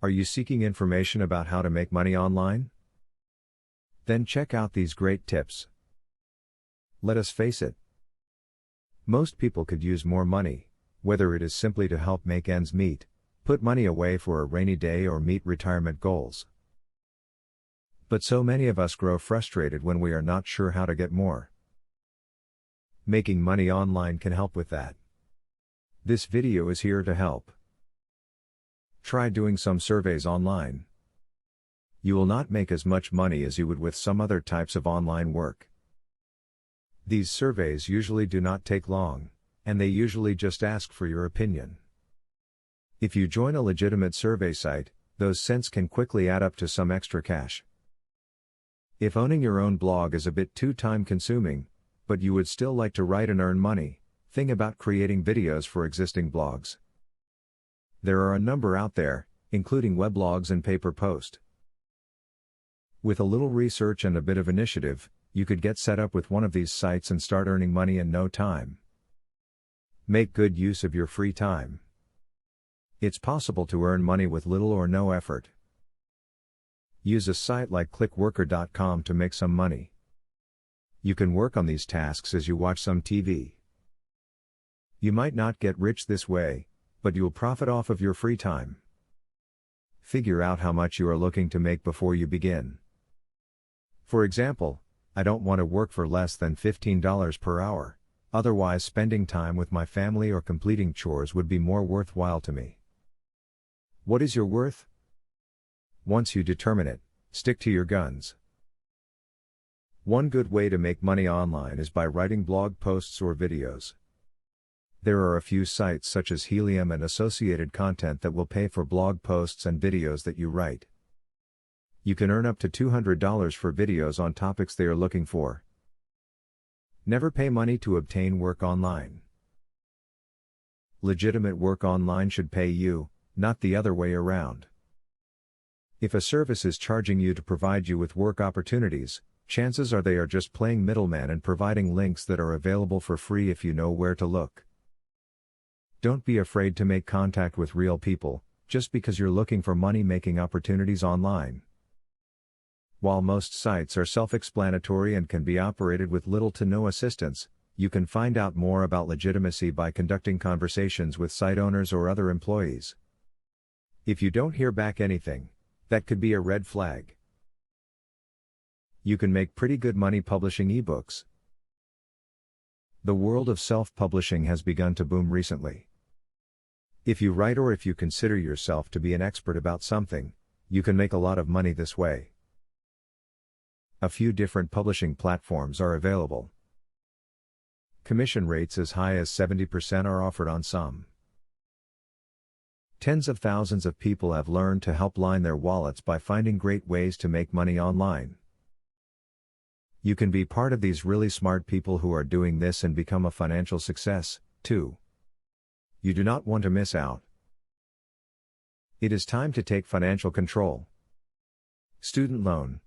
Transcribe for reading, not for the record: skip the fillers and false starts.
Are you seeking information about how to make money online? Then check out these great tips. Let us face it. Most people could use more money, whether it is simply to help make ends meet, put money away for a rainy day, or meet retirement goals. But so many of us grow frustrated when we are not sure how to get more. Making money online can help with that. This video is here to help. Try doing some surveys online. You will not make as much money as you would with some other types of online work. These surveys usually do not take long, and they usually just ask for your opinion. If you join a legitimate survey site, those cents can quickly add up to some extra cash. If owning your own blog is a bit too time-consuming, but you would still like to write and earn money, think about creating videos for existing blogs. There are a number out there, including weblogs and PaperPost. With a little research and a bit of initiative, you could get set up with one of these sites and start earning money in no time. Make good use of your free time. It's possible to earn money with little or no effort. Use a site like clickworker.com to make some money. You can work on these tasks as you watch some TV. You might not get rich this way, but you'll profit off of your free time. Figure out how much you are looking to make before you begin. For example, I don't want to work for less than $15 per hour, otherwise spending time with my family or completing chores would be more worthwhile to me. What is your worth? Once you determine it, stick to your guns. One good way to make money online is by writing blog posts or videos. There are a few sites such as Helium and Associated Content that will pay for blog posts and videos that you write. You can earn up to $200 for videos on topics they are looking for. Never pay money to obtain work online. Legitimate work online should pay you, not the other way around. If a service is charging you to provide you with work opportunities, chances are they are just playing middleman and providing links that are available for free if you know where to look. Don't be afraid to make contact with real people, just because you're looking for money-making opportunities online. While most sites are self-explanatory and can be operated with little to no assistance, you can find out more about legitimacy by conducting conversations with site owners or other employees. If you don't hear back anything, that could be a red flag. You can make pretty good money publishing ebooks. The world of self-publishing has begun to boom recently. If you write or if you consider yourself to be an expert about something, you can make a lot of money this way. A few different publishing platforms are available. Commission rates as high as 70% are offered on some. Tens of thousands of people have learned to help line their wallets by finding great ways to make money online. You can be part of these really smart people who are doing this and become a financial success, too. You do not want to miss out. It is time to take financial control. Student loan,